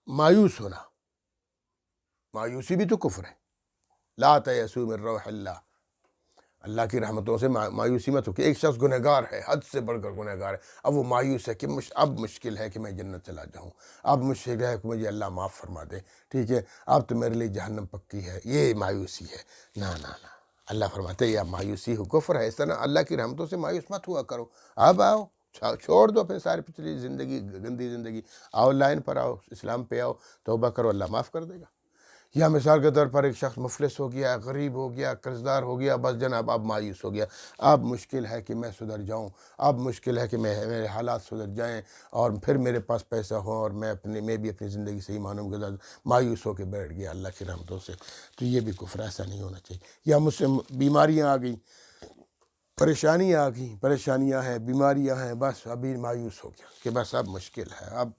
مایوس ہونا، مایوسی بھی تو کفر ہے۔ لا تیأسوا من روح اللہ، اللہ کی رحمتوں سے مایوسی مت ہو کہ ایک شخص گنہگار ہے، حد سے بڑھ کر گنہگار ہے، اب وہ مایوس ہے کہ اب مشکل ہے کہ میں جنت چلا جاؤں، اب مشکل ہے کہ مجھے اللہ معاف فرما دے، ٹھیک ہے، اب تو میرے لیے جہنم پکی ہے، یہ مایوسی ہے۔ نہ نہ نہ، اللہ فرماتے ہیں یا مایوسی ہو کفر ہے، اس طرح اللہ کی رحمتوں سے مایوس مت ہوا کرو۔ اب آؤ، چھوڑ دو اپنے ساری پچھلی زندگی، گندی زندگی، آؤ لائن پر آؤ، اسلام پہ آؤ، توبہ کرو، اللہ معاف کر دے گا۔ یا مثال کے طور پر ایک شخص مفلس ہو گیا، غریب ہو گیا، قرض دار ہو گیا، بس جناب اب مایوس ہو گیا، اب مشکل ہے کہ میں سدھر جاؤں، اب مشکل ہے کہ میرے حالات سدھر جائیں اور پھر میرے پاس پیسہ ہو اور میں بھی اپنی زندگی صحیح معنوں کے ساتھ مایوس ہو کے بیٹھ گیا اللہ کی رحمتوں سے، تو یہ بھی کفر، ایسا نہیں ہونا چاہیے۔ یا مجھ سے بیماریاں آ گئیں، پریشانیاں ہیں، بیماریاں ہیں، بس ابھی مایوس ہو گیا کہ بس اب مشکل ہے، اب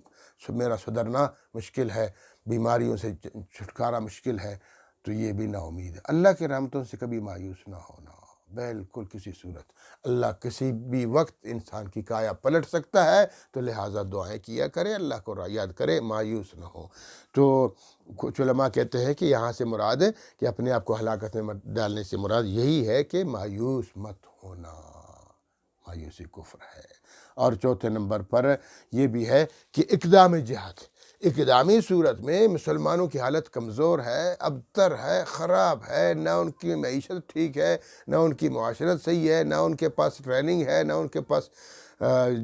میرا سدھرنا مشکل ہے، بیماریوں سے چھٹکارا مشکل ہے، تو یہ بھی نا امید ہے۔ اللہ کی رحمتوں سے کبھی مایوس نہ ہونا، بالکل کسی صورت۔ اللہ کسی بھی وقت انسان کی کایا پلٹ سکتا ہے، تو لہٰذا دعائیں کیا کرے، اللہ کو یاد کرے، مایوس نہ ہو۔ تو کچھ علماء کہتے ہیں کہ یہاں سے مراد ہے کہ اپنے آپ کو ہلاکت میں ڈالنے سے مراد یہی ہے کہ مایوس مت ہونا، مایوسی کفر ہے۔ اور چوتھے نمبر پر یہ بھی ہے کہ اقدام جہاد، اقدامی صورت میں مسلمانوں کی حالت کمزور ہے، ابتر ہے، خراب ہے، نہ ان کی معیشت ٹھیک ہے، نہ ان کی معاشرت صحیح ہے، نہ ان کے پاس ٹریننگ ہے، نہ ان کے پاس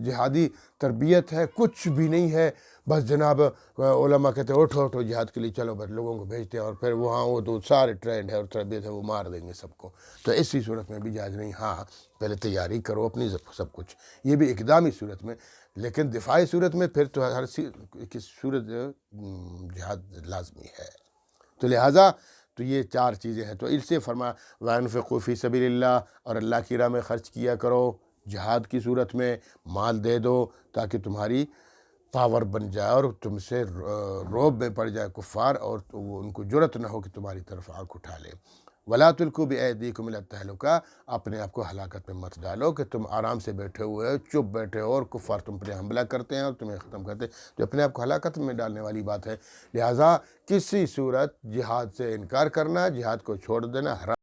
جہادی تربیت ہے، کچھ بھی نہیں ہے، بس جناب علماء کہتے ہیں اٹھو جہاد کے لیے چلو، بس لوگوں کو بھیجتے ہیں اور پھر وہاں وہ تو سارے ٹرینڈ ہے اور تربیت ہے، وہ مار دیں گے سب کو، تو اسی صورت میں بھی جائز نہیں۔ ہاں پہلے تیاری کرو اپنی سب کچھ، یہ بھی اقدامی صورت میں، لیکن دفاعی صورت میں پھر تو ہر صورت جہاد لازمی ہے۔ تو لہٰذا تو یہ چار چیزیں ہیں، تو اس سے فرمایا وَأَنفِقُوا فِي سَبِيلِ اللَّهِ، اور اللہ کی راہ میں خرچ کیا کرو، جہاد کی صورت میں مال دے دو تاکہ تمہاری پاور بن جائے اور تم سے روب میں پڑ جائے کفار، اور وہ ان کو جرأت نہ ہو کہ تمہاری طرف آنکھ اٹھا لے۔ وَلَا تُلْقُوا بِأَيْدِيكُمْ إِلَى التَّهْلُكَةِ، اپنے آپ کو ہلاکت میں مت ڈالو کہ تم آرام سے بیٹھے ہوئے ہو، چپ بیٹھے ہو اور کفار تم پر حملہ کرتے ہیں اور تمہیں ختم کرتے ہیں، تو اپنے آپ کو ہلاکت میں ڈالنے والی بات ہے۔ لہٰذا کسی صورت جہاد سے انکار کرنا، جہاد کو چھوڑ دینا حرام